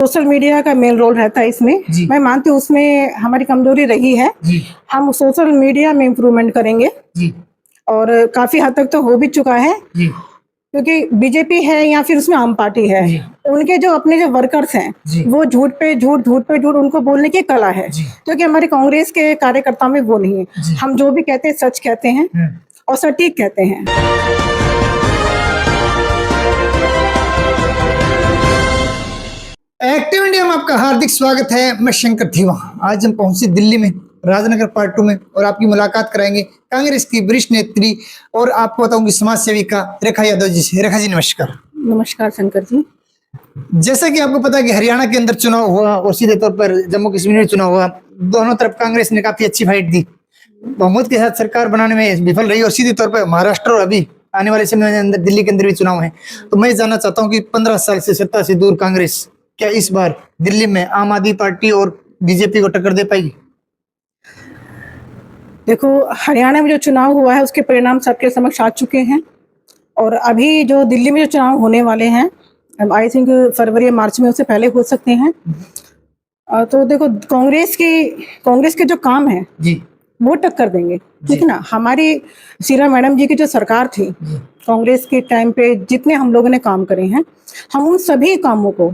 Social media का main role रहता है इसमें। मैं मानती हूँ उसमें हमारी कमजोरी रही है। हम सोशल मीडिया में इम्प्रूवमेंट करेंगे और काफी हद तक तो हो भी चुका है, क्योंकि बीजेपी है या फिर उसमें आम पार्टी है, उनके जो अपने जो वर्कर्स हैं वो झूठ पे झूठ उनको बोलने की कला है, क्योंकि हमारे कांग्रेस के कार्यकर्ता में वो नहीं है। हम जो भी कहते हैं सच कहते हैं और सटीक कहते हैं। एक्टिव इंडिया में आपका हार्दिक स्वागत है। मैं शंकर थीवा। आज हम पहुंचे दिल्ली में राजनगर पार्ट 2 में और आपकी मुलाकात कराएंगे कांग्रेस की वरिष्ठ नेत्री और आपको बताऊंगी समाज सेविका रेखा यादव जी से। रेखा जी नमस्कार। नमस्कार शंकर जी। जैसा कि आपको पता है कि हरियाणा के अंदर चुनाव हुआ और सीधे तौर पर जम्मू कश्मीर में चुनाव हुआ, दोनों तरफ कांग्रेस ने काफी अच्छी फाइट दी, बहुमत के साथ सरकार बनाने में विफल रही और सीधे तौर पर महाराष्ट्र और अभी आने वाले समय में अंदर दिल्ली के अंदर भी चुनाव है। तो मैं जानना चाहता हूँ कि 15 साल से सत्ता से दूर कांग्रेस क्या इस बार दिल्ली में आम आदमी पार्टी और बीजेपी को टक्कर दे पाएगी? देखो, हरियाणा में जो चुनाव हुआ है उसके परिणाम सबके समक्ष आ चुके हैं और अभी जो दिल्ली में जो चुनाव होने वाले हैं, आई थिंक फरवरी या मार्च में, उससे पहले हो सकते हैं। तो देखो, कांग्रेस के जो काम है वो टक्कर देंगे, ठीक है ना। हमारी शीला मैडम जी की जो सरकार थी कांग्रेस के टाइम पे, जितने हम लोगों ने काम करे हैं, हम उन सभी कामों को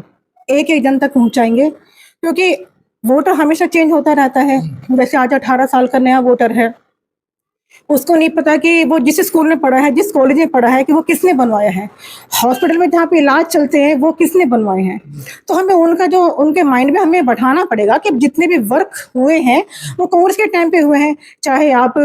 एक एक जन तक पहुंचाएंगे, क्योंकि वोटर हमेशा चेंज होता रहता है। जैसे आज 18 साल का नया वोटर है, उसको नहीं पता कि वो जिस स्कूल में पढ़ा है, जिस कॉलेज में पढ़ा है, कि वो किसने बनवाया है, हॉस्पिटल में जहाँ पे इलाज चलते हैं वो किसने बनवाए हैं। तो हमें उनका जो उनके माइंड में हमें बैठाना पड़ेगा कि जितने भी वर्क हुए हैं वो कांग्रेस के टाइम पे हुए हैं। चाहे आप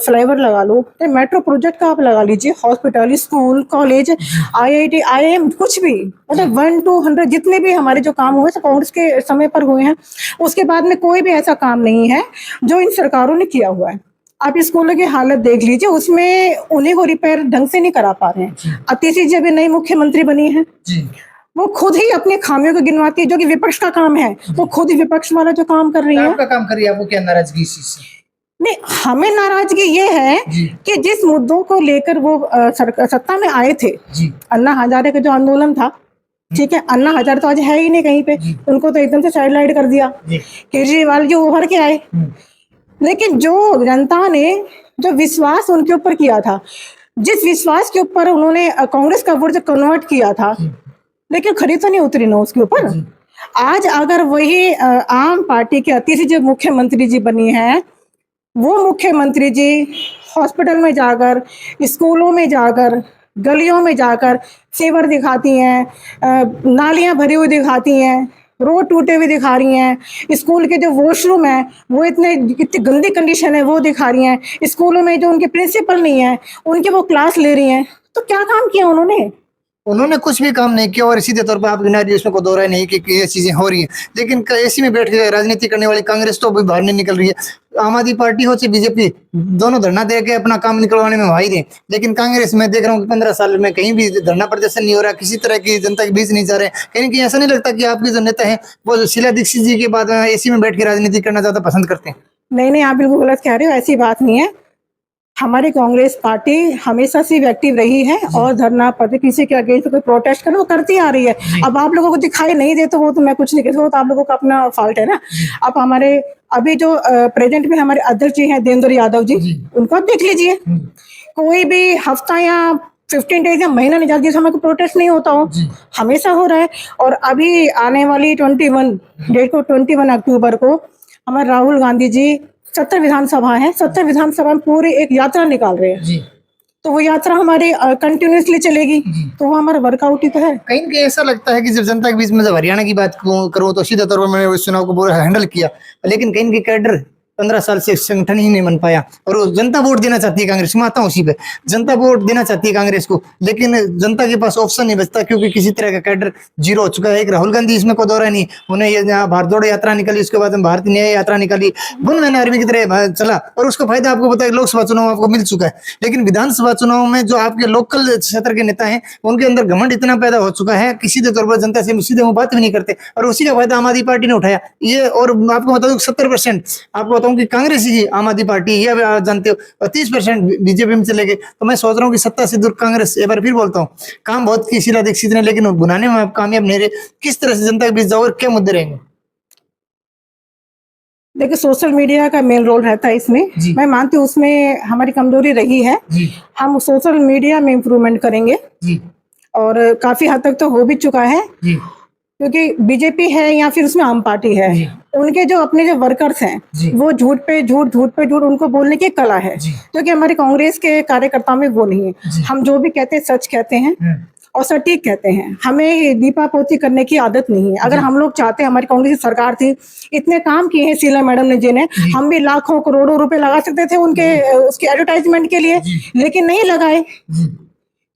फ्लाईओवर लगा लो, चाहे मेट्रो प्रोजेक्ट का आप लगा लीजिए, hospital, school, college, IIT, IIM, कुछ भी, मतलब 1 to 100 जितने भी हमारे जो काम हुए कांग्रेस के समय पर हुए हैं। उसके बाद में कोई भी ऐसा काम नहीं है जो इन सरकारों ने किया हुआ है। आप स्कूलों की हालत देख लीजिए, उसमें उन्हीं को रिपेयर ढंग से नहीं करा पा रहे हैं। अतिशी जी अभी नई मुख्यमंत्री बनी है, वो खुद ही अपनी खामियों को गिनवाती है, जो कि विपक्ष का काम है। वो खुद ही विपक्ष वाला जो काम कर रही है। आपका काम कर रही है, आपको क्या नाराजगी इस चीज से? नहीं, हमें नाराजगी ये है कि जिस मुद्दों को लेकर वो सत्ता में आए थे, अन्ना हजारे का जो आंदोलन था, ठीक है, अन्ना हजारे तो आज है ही नहीं कहीं पे, उनको तो एकदम से साइडलाइट कर दिया। केजरीवाल जी उभर के आए, लेकिन जो जनता ने जो विश्वास उनके ऊपर किया था, जिस विश्वास के ऊपर उन्होंने कांग्रेस का वोट कन्वर्ट किया था, लेकिन खरी तो नहीं उतरी ना उसके ऊपर। आज अगर वही आम पार्टी के अतिशी जो मुख्यमंत्री जी बनी है, वो मुख्यमंत्री जी हॉस्पिटल में जाकर, स्कूलों में जाकर, गलियों में जाकर सेवर दिखाती हैं, नालियां भरी हुई दिखाती हैं, रोड टूटे हुए दिखा रही हैं, स्कूल के जो वॉशरूम है वो इतनी गंदी कंडीशन है वो दिखा रही हैं, स्कूलों में जो उनके प्रिंसिपल नहीं है उनके वो क्लास ले रही हैं। तो क्या काम किया उन्होंने कुछ भी काम नहीं किया और सीधे तौर पर आप गिना रही उसमें को दोहराया नहीं कि ये चीजें हो रही है। लेकिन ऐसी में बैठ के राजनीति करने वाली कांग्रेस तो अभी बाहर नहीं निकल रही है। आम आदमी पार्टी हो चाहे बीजेपी, दोनों धरना दे के अपना काम निकलवाने में माहिर है। लेकिन कांग्रेस में देख रहा हूँ कि 15 साल में कहीं भी धरना प्रदर्शन नहीं हो रहा, किसी तरह की जनता के बीच नहीं जा रहे। कहीं कहीं ऐसा नहीं लगता कि आपके जो नेता है वो शीला दीक्षित जी के बाद एसी में बैठ के राजनीति करना ज्यादा पसंद करते हैं? नहीं, आप बिल्कुल गलत कह रहे हो, ऐसी बात नहीं है। हमारी कांग्रेस पार्टी हमेशा से एक्टिव रही है और धरना प्रति किसी के अगेंस्ट कोई प्रोटेस्ट करना वो करती आ रही है। अब आप लोगों को दिखाई नहीं देते हो तो मैं कुछ नहीं कहती, वो तो आप लोगों का अपना फॉल्ट है ना। अब हमारे अभी जो प्रेजेंट में हमारे अध्यक्ष जी हैं देवेंद्र यादव जी, उनको आप देख लीजिए, कोई भी हफ्ता या 15 डेज या महीना नहीं जाता जिस हमें प्रोटेस्ट नहीं होता हो, हमेशा हो रहा है। और अभी आने वाली 21 अक्टूबर को हमारे राहुल गांधी जी 70 विधानसभा है, 70 विधानसभा में पूरी एक यात्रा निकाल रहे हैं। तो वो यात्रा हमारी कंटिन्यूसली चलेगी, तो वो हमारा वर्कआउट ही तो है। कहीं कहीं ऐसा लगता है कि जब जनता के बीच में जब हरियाणा की बात करूँ तो सीधे तौर पर मैंने उस चुनाव को पूरा हैंडल किया, लेकिन कहीं कैडर 15 साल से संगठन ही नहीं बन पाया और जनता वोट देना चाहती है कांग्रेस। मैं आता हूँ उसी पे, जनता वोट देना चाहती है कांग्रेस को, लेकिन जनता के पास ऑप्शन नहीं बचता क्योंकि किसी तरह का कैडर जीरो हो चुका है। एक राहुल गांधी इसमें कोई दौरा नहीं, उन्हें ये भारत जोड़ो यात्रा निकाली, उसके बाद भारतीय न्याय यात्रा निकाली, बुन मैंने आर्मी की तरह चला और उसका फायदा आपको पता है लोकसभा चुनाव आपको मिल चुका है। लेकिन विधानसभा चुनाव में जो आपके लोकल क्षेत्र के नेता है उनके अंदर घमंड इतना पैदा हो चुका है कि सीधे तौर पर जनता से सीधे वो बात भी नहीं करते और उसी का फायदा आम आदमी पार्टी ने उठाया ये। और आपको बता दूं 70%, आपको बताऊं हूँ कि कांग्रेस ही आम आदमी पार्टी, ये आप जानते हो, 30% बीजेपी में चले गए। तो मैं सोच रहा हूँ कि सत्ता से दूर कांग्रेस। एक बार फिर बोलता हूँ, काम बहुत की शीला दीक्षित ने, लेकिन बुनाने में आप कामयाब नहीं रहे। किस तरह से जनता के बीच जाओ और क्या मुद्दे रहेंगे? देखिए, सोशल मीडिया का मेन रोल रहता है इसमें। जी। मैं मानती हूँ उसमें हमारी कमजोरी रही है। जी हम सोशल मीडिया में इम्प्रूवमेंट करेंगे जी और काफी हद तक तो हो भी चुका है, जी क्योंकि बीजेपी है या फिर उसमें आम पार्टी है, जी। उनके जो अपने जो वर्कर्स हैं जी। वो झूठ पे झूठ, झूठ पे झूठ उनको बोलने की कला है, जी। जो कि हमारे कांग्रेस के कार्यकर्ताओं में वो नहीं जी। है। हम जो भी कहते हैं सच कहते हैं और सटीक कहते हैं। हमें दीपापोती करने की आदत नहीं है। अगर हम लोग चाहते हैं, हमारी कांग्रेस की सरकार थी, इतने काम किए हैं शीला मैडम ने जिन्हें, हम भी लाखों करोड़ों रुपए लगा सकते थे उनके उसके एडवर्टाइजमेंट के लिए, लेकिन नहीं लगाए,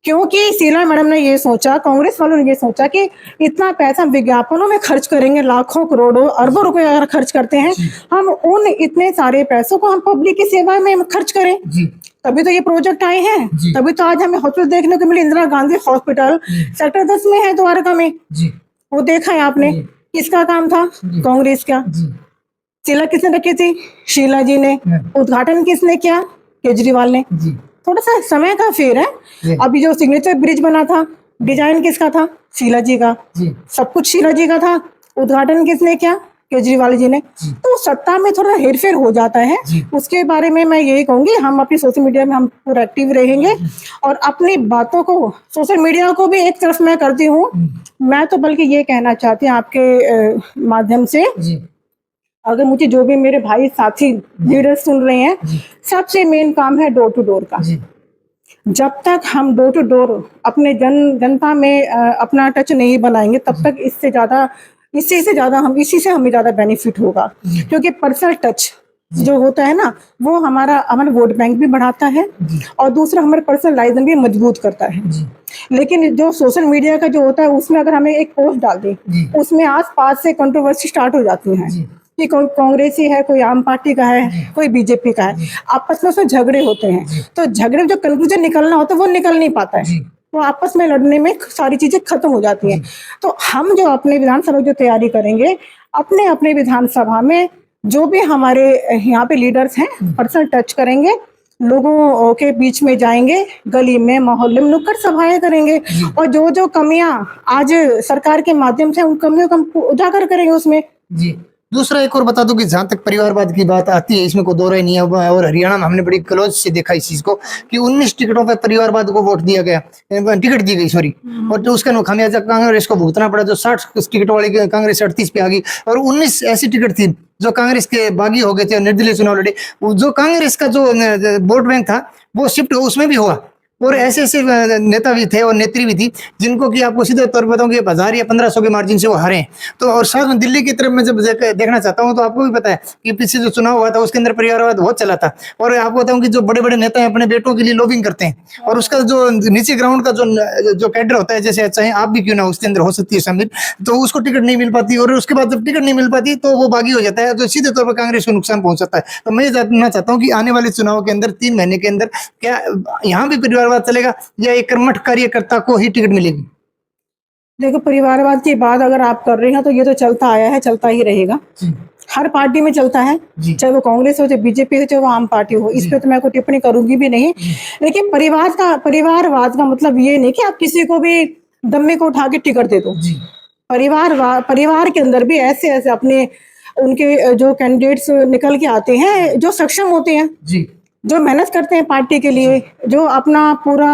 क्योंकि शीला मैडम ने ये सोचा, कांग्रेस वालों ने ये सोचा कि इतना पैसा विज्ञापनों में खर्च करेंगे, लाखों करोड़ों अरबों रुपए अगर खर्च करते हैं, हम उन इतने सारे पैसों को हम पब्लिक की सेवा में खर्च करें। तभी तो ये प्रोजेक्ट आए हैं, तभी तो आज हमें हॉस्पिटल देखने को मिले। इंदिरा गांधी हॉस्पिटल सेक्टर 10 में है, द्वारका में। वो देखा है आपने, किसका काम था? कांग्रेस का। शीला किसने रखी थी? शीला जी ने। उद्घाटन किसने किया? केजरीवाल ने। थोड़ा सा समय का फेर है। अभी जो सिग्नेचर ब्रिज बना था, डिजाइन किसका था? शीला जी का। सब कुछ शीला जी का था। उद्घाटन किसने किया? केजरीवाल जी ने। तो सत्ता में थोड़ा हेरफेर हो जाता है। उसके बारे में मैं यही कहूंगी, हम अपनी सोशल मीडिया में हम पूरा एक्टिव रहेंगे और अपनी बातों को, सोशल मीडिया को भी एक तरफ मैं करती हूँ। मैं तो बल्कि ये कहना चाहती हूँ आपके माध्यम से, अगर मुझे जो भी मेरे भाई साथी लीडर सुन रहे हैं, सबसे मेन काम है डोर टू डोर का। जब तक हम डोर टू डोर अपने जनता में अपना टच नहीं बनाएंगे, तब तक इसी से हमें ज्यादा बेनिफिट होगा। क्योंकि पर्सनल टच जो होता है ना, वो हमारा वोट बैंक भी बढ़ाता है और दूसरा हमारे पर्सनल लाइफ भी मजबूत करता है। लेकिन जो सोशल मीडिया का जो होता है, उसमें अगर हमें एक पोस्ट डाल दें, उसमें आस-पास से कंट्रोवर्सी स्टार्ट हो जाती है कि कोई कांग्रेसी है, कोई आम पार्टी का है, कोई बीजेपी का है, आपस में उसमें झगड़े होते हैं। तो झगड़े में जो कंक्लूजन निकलना होता है वो निकल नहीं पाता है, वो आपस में लड़ने में सारी चीजें खत्म हो जाती हैं। तो हम जो अपने विधानसभा जो तैयारी करेंगे, अपने अपने विधानसभा में जो भी हमारे यहाँ पे लीडर्स हैं, पर्सनल टच करेंगे, लोगों के बीच में जाएंगे, गली में, मोहल्ले में नुक्कड़ सभाएं करेंगे और जो जो कमियां आज सरकार के माध्यम से, उन कमियों को हम उजागर करेंगे उसमें। दूसरा एक और बता दूं कि जहां तक परिवारवाद की बात आती है, इसमें कोई दो राय नहीं है। और हरियाणा में हमने बड़ी क्लोज से देखा इस चीज को कि 19 टिकटों पर परिवारवाद को वोट दिया गया, टिकट दी गई, सॉरी, और तो उसका खामियाजा कांग्रेस को भुगतना पड़ा। जो 60 टिकट वाली कांग्रेस 38 पे आ गई और 19 ऐसी टिकट थी जो कांग्रेस के बागी हो गए थे, निर्दलीय चुनाव लड़े। जो कांग्रेस का जो वोट बैंक था वो शिफ्ट उसमें भी हुआ। और ऐसे ऐसे नेता भी थे और नेत्री भी थी जिनको कि आपको सीधे तौर पर बताऊं कि 1000 या 1500 के मार्जिन से वो हारे। तो और साथ में दिल्ली की तरफ मैं जब देखना चाहता हूं, तो आपको भी पता है कि पीछे जो चुनाव हुआ था उसके अंदर परिवारवाद बहुत चला था। और आपको बताऊं कि जो बड़े बड़े नेता हैं अपने बेटों के लिए लॉबिंग करते हैं, और उसका जो नीचे ग्राउंड का जो कैडर होता है, जैसे चाहे आप भी क्यों ना उसके अंदर हो सकती है शामिल, तो उसको टिकट नहीं मिल पाती। और उसके बाद जब टिकट नहीं मिल पाती तो वो बागी हो जाता है, तो सीधे तौर पर कांग्रेस को नुकसान पहुंचाता है। तो मैं जानना चाहता हूँ कि आने वाले चुनाव के अंदर 3 महीने के अंदर क्या यहाँ भी परिवारवाद चलेगा या एक कर्मठ कार्यकर्ता को ही टिकट मिलेगी? देखो, परिवारवाद की बात अगर आप कर रहे हैं तो ये तो चलता आया है, चलता ही रहेगा। हर पार्टी में चलता है, चाहे वो कांग्रेस हो, चाहे बीजेपी हो, चाहे वो आम पार्टी हो। इस पे तो मैं कोई टिप्पणी करूंगी भी नहीं। लेकिन परिवारवाद का मतलब ये नहीं कि आप किसी को भी दम्मे को उठा के टिकट दे दो। परिवार के अंदर भी ऐसे ऐसे अपने उनके जो कैंडिडेट्स निकल के आते हैं, जो सक्षम होते हैं, जो मेहनत करते हैं पार्टी के लिए, जो अपना पूरा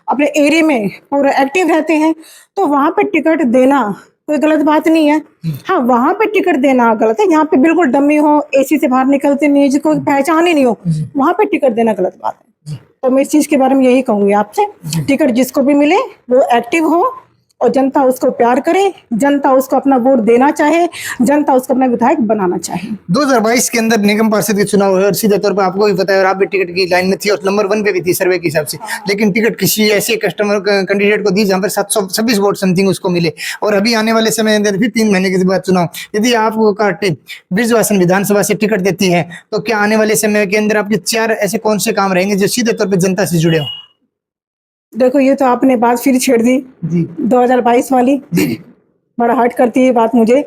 अपने एरिया में पूरा एक्टिव रहते हैं, तो वहां पे टिकट देना कोई गलत बात नहीं है। हाँ, वहां पे टिकट देना गलत है, यहाँ पे बिल्कुल डमी हो, एसी से बाहर निकलते नहीं, जिसको पहचान ही नहीं हो, वहां पे टिकट देना गलत बात है। तो मैं इस चीज के बारे में यही कहूंगी आपसे, टिकट जिसको भी मिले वो एक्टिव हो और जनता उसको प्यार करे, जनता उसको अपना वोट देना चाहे, जनता उसको अपना विधायक बनाना चाहे। 2022 के अंदर निगम पार्षद के चुनाव हुए और सीधे तौर पर आपको भी पता है, और आप भी टिकट की लाइन में थी और नंबर 1 पे भी थी सर्वे के हिसाब से। लेकिन टिकट किसी ऐसे कस्टमर कैंडिडेट को दी जहां पर 726 वोट समथिंग उसको मिले। और अभी आने वाले समय अंदर फिर 3 महीने के बाद चुनाव, यदि आपको बृजवासन विधानसभा से टिकट देती है, तो क्या आने वाले समय के अंदर आपके 4 ऐसे कौन से काम रहेंगे जो सीधे तौर पर जनता से जुड़े हो? देखो, ये तो आपने बात फिर छेड़ दी 2022 वाली, बड़ा हर्ट करती है बात मुझे।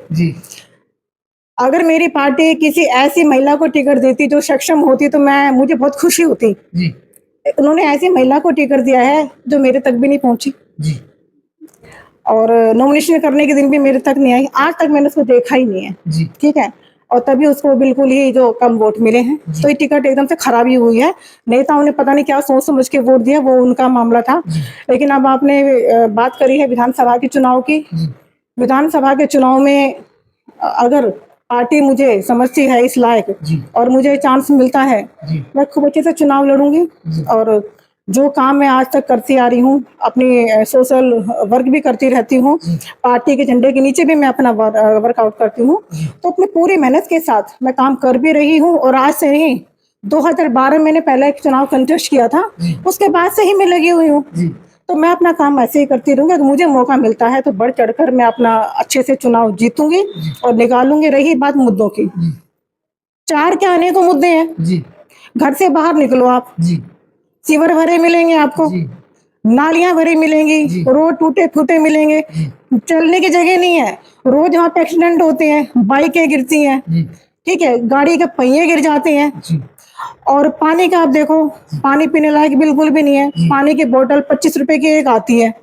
अगर मेरी पार्टी किसी ऐसी महिला को टिकट देती जो सक्षम होती तो मुझे बहुत खुशी होती। जी उन्होंने ऐसी महिला को टिकट दिया है जो मेरे तक भी नहीं पहुंची जी और नॉमिनेशन करने के दिन भी मेरे तक नहीं आई। आज तक मैंने उसको देखा ही नहीं है। जी ठीक है, और तभी उसको बिल्कुल ही जो कम वोट मिले हैं, तो ये टिकट एकदम से खराबी हुई है। नेताओं ने पता नहीं क्या सोच समझ के वोट दिया, वो उनका मामला था। लेकिन अब आपने बात करी है विधानसभा के चुनाव की। विधानसभा के चुनाव में अगर पार्टी मुझे समझती है इस लायक और मुझे चांस मिलता है, मैं खूब अच्छे से चुनाव लड़ूंगी और जो काम मैं आज तक करती आ रही हूँ, अपनी सोशल वर्क भी करती रहती हूँ, पार्टी के झंडे के नीचे भी मैं अपना वर्कआउट करती हूँ, तो अपनी पूरी मेहनत के साथ मैं काम कर भी रही हूँ। और आज से नहीं, 2012 मैंने पहला एक चुनाव कंटेस्ट किया था, उसके बाद से ही मैं लगी हुई हूँ। तो मैं अपना काम ऐसे ही करती रहूंगी। अगर मुझे मौका मिलता है तो बढ़ चढ़कर मैं अपना अच्छे से चुनाव जीतूंगी और निकालूंगी। रही बात मुद्दों की, 4 क्या अनेकों मुद्दे हैं। घर से बाहर निकलो आप, सीवर भरे मिलेंगे आपको, नालियां भरी मिलेंगी, रोड टूटे फूटे मिलेंगे, चलने की जगह नहीं है, रोज वहाँ पे एक्सीडेंट होते हैं, बाइकें गिरती हैं, ठीक है, गाड़ी के पहिए गिर जाते हैं। और पानी का आप देखो, पानी पीने लायक बिल्कुल भी नहीं है। पानी की बोतल 25 रुपए की एक आती है।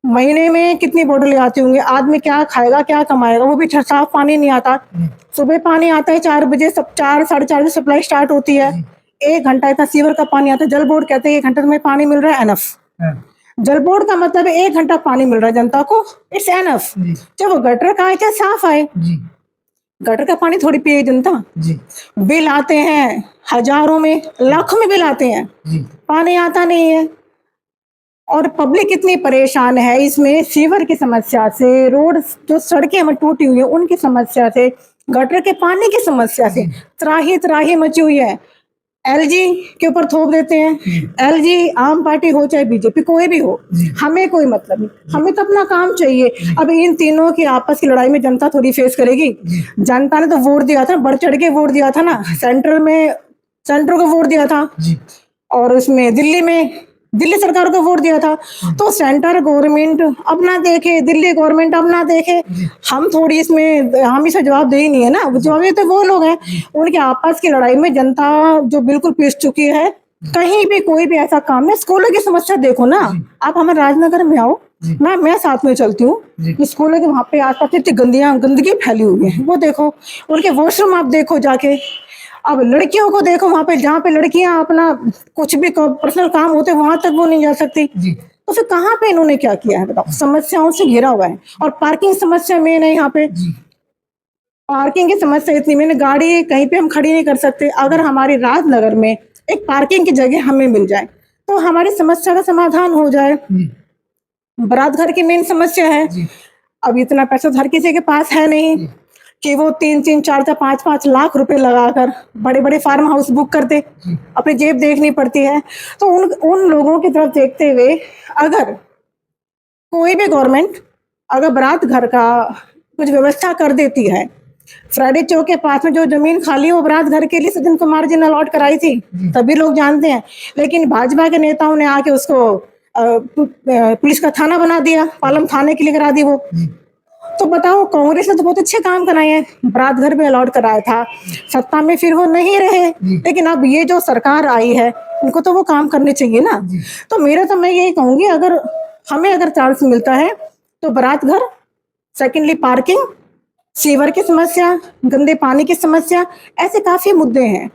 महीने में कितनी बोतलें आती होंगी? आदमी क्या खाएगा, क्या कमाएगा? वो भी साफ पानी नहीं आता। सुबह पानी आता है 4 बजे, सब 4 साढ़े 4 बजे सप्लाई स्टार्ट होती है। 1 घंटा इतना सीवर का पानी आता है। जल बोर्ड कहते हैं 1 घंटा तुम्हें पानी मिल रहा है, एनफ। जल बोर्ड का मतलब है 1 घंटा पानी मिल रहा है जनता को, इट्स एनफ। चाहे वो गटर का आए चाहे साफ आए, गटर का पानी थोड़ी पिए जनता। बिल आते हैं हजारों में, लाखों में बिल आते हैं, पानी आता नहीं है। और पब्लिक कितनी परेशान है इसमें, सीवर की समस्या से, रोड जो सड़कें हमें टूटी हुई है उनकी समस्या से, गटर के पानी की समस्या से त्राही त्राही मची हुई है। एलजी के ऊपर थोप देते हैं। एलजी आम पार्टी हो चाहे बीजेपी, कोई भी हो, हमें कोई मतलब नहीं, हमें तो अपना काम चाहिए। अब इन तीनों की आपस की लड़ाई में जनता थोड़ी फेस करेगी। जनता ने तो वोट दिया था, बढ़ चढ़ के वोट दिया था ना। सेंटर को वोट दिया था और उसमें दिल्ली सरकार को वोट दिया था। तो सेंटर गवर्नमेंट अपना देखे, दिल्ली गवर्नमेंट अपना देखे, हम थोड़ी इसमें हम इसे जवाब दे ही नहीं है ना। जवाब तो वो लोग हैं। उनके आपस की लड़ाई में जनता जो बिल्कुल पिस चुकी है। कहीं भी कोई भी ऐसा काम है, स्कूलों की समस्या देखो ना, आप हमारे राजनगर में आओ, मैं साथ में चलती हूँ, स्कूलों के वहाँ पे आसपास इतनी गंदगी फैली हुई है, वो देखो। उनके वॉशरूम आप देखो जाके। अब लड़कियों को देखो, वहां पे जहाँ पे लड़कियां अपना कुछ भी पर्सनल काम होते वहां तक वो नहीं जा सकती। तो फिर कहाँ पे इन्होंने क्या किया है बताओ? समस्याओं से घिरा हुआ है। और पार्किंग समस्या मेन है यहाँ पे। पार्किंग की समस्या इतनी मेन, गाड़ी कहीं पे हम खड़ी नहीं कर सकते। अगर हमारी राजनगर में एक पार्किंग की जगह हमें मिल जाए तो हमारी समस्या का समाधान हो जाए। बारात घर की मेन समस्या है। अब इतना पैसा हर किसी के पास है नहीं कि वो 3-3, 4-4, 5-5 लाख रुपए लगाकर बड़े बड़े फार्म हाउस बुक करते। अपनी जेब देखनी पड़ती है। तो उन लोगों की तरफ देखते हुए अगर कोई भी गवर्नमेंट अगर बारात घर का कुछ व्यवस्था कर देती है, फ्राइडे चौक के पास में जो जमीन खाली हो बारात घर के लिए सज्जन कुमार जी ने अलॉट कराई थी, तभी लोग जानते हैं। लेकिन भाजपा के नेताओं ने आके उसको पुलिस का थाना बना दिया, पालम थाने के लिए करा दी वो। तो बताओ, कांग्रेस ने तो बहुत अच्छे काम कराए हैं, बारात घर में अलॉट कराया था, सत्ता में फिर वो नहीं रहे। लेकिन अब ये जो सरकार आई है उनको तो वो काम करने चाहिए ना। तो मैं यही कहूंगी, अगर हमें चांस मिलता है तो बारात घर, सेकेंडली पार्किंग, सीवर की समस्या, गंदे पानी की समस्या, ऐसे काफी मुद्दे हैं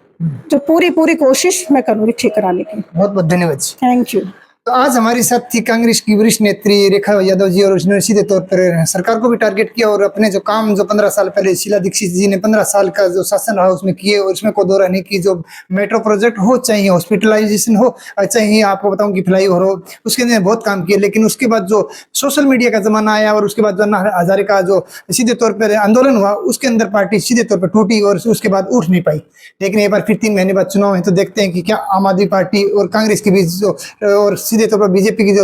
जो पूरी कोशिश मैं करूंगी ठीक कराने की। बहुत बहुत धन्यवाद। Thank you. तो आज हमारे साथ थी कांग्रेस की वरिष्ठ नेत्री रेखा यादव जी, और उसने सीधे तौर पर सरकार को भी टारगेट किया और अपने जो काम जो 15 साल पहले शीला दीक्षित जी ने 15 साल का जो शासन रहा उसमें किए, और उसमें कोई दो राय नहीं की। जो मेट्रो प्रोजेक्ट हो, चाहे हॉस्पिटलाइजेशन हो, चाहे आपको बताऊं कि फ्लाईओवर हो, उसके लिए बहुत काम किए। लेकिन उसके बाद जो सोशल मीडिया का जमाना आया और उसके बाद जो अन्ना हजारे का जो सीधे तौर पर आंदोलन हुआ, उसके अंदर पार्टी सीधे तौर पर टूटी और उसके बाद उठ नहीं पाई। लेकिन एक बार फिर 3 महीने बाद चुनाव है, तो देखते हैं कि क्या आम आदमी पार्टी और कांग्रेस के बीच जो और सीधे तौर पर बीजेपी की जो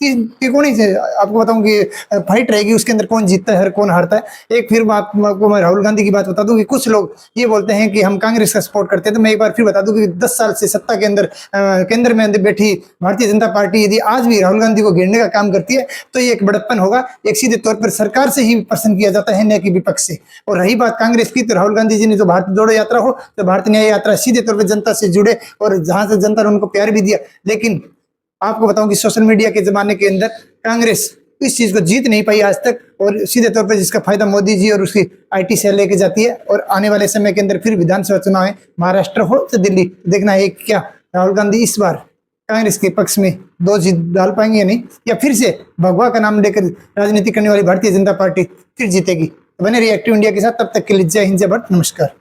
तिकोनी से आपको बताऊं कि फाइट रहेगी, उसके अंदर कौन जीतता है और कौन हारता है। एक फिर आपको मैं राहुल गांधी की बात बता दूं कि कुछ लोग ये बोलते हैं कि हम कांग्रेस का सपोर्ट करते हैं, तो मैं एक बार फिर बता दूं कि 10 साल से सत्ता के अंदर केंद्र में अंदर बैठी भारतीय जनता पार्टी यदि आज भी राहुल गांधी को घेरने का काम करती है तो ये एक बड़प्पन होगा। एक सीधे तौर पर सरकार से ही पसंद किया जाता है, न कि विपक्ष से। और रही बात कांग्रेस की, तो राहुल गांधी जी ने जो भारत जोड़ो यात्रा हो, तो भारत न्याय यात्रा सीधे तौर पर जनता से जुड़े और जहां से जनता ने उनको प्यार भी दिया। लेकिन आपको बताऊं कि सोशल मीडिया के जमाने के अंदर कांग्रेस इस चीज को जीत नहीं पाई आज तक, और सीधे तौर पर जिसका फायदा मोदी जी और उसकी आईटी सेल लेके जाती है। और आने वाले समय के अंदर फिर विधानसभा चुनाव है, महाराष्ट्र हो तो दिल्ली, देखना है क्या राहुल गांधी इस बार कांग्रेस के पक्ष में दो जीत डाल पाएंगे या नहीं, या फिर से भगवा का नाम लेकर राजनीति करने वाली भारतीय जनता पार्टी फिर जीतेगी। बने रहिए एक्टिव इंडिया के साथ, तब तक के लिए जय हिंद, जय भारत, नमस्कार।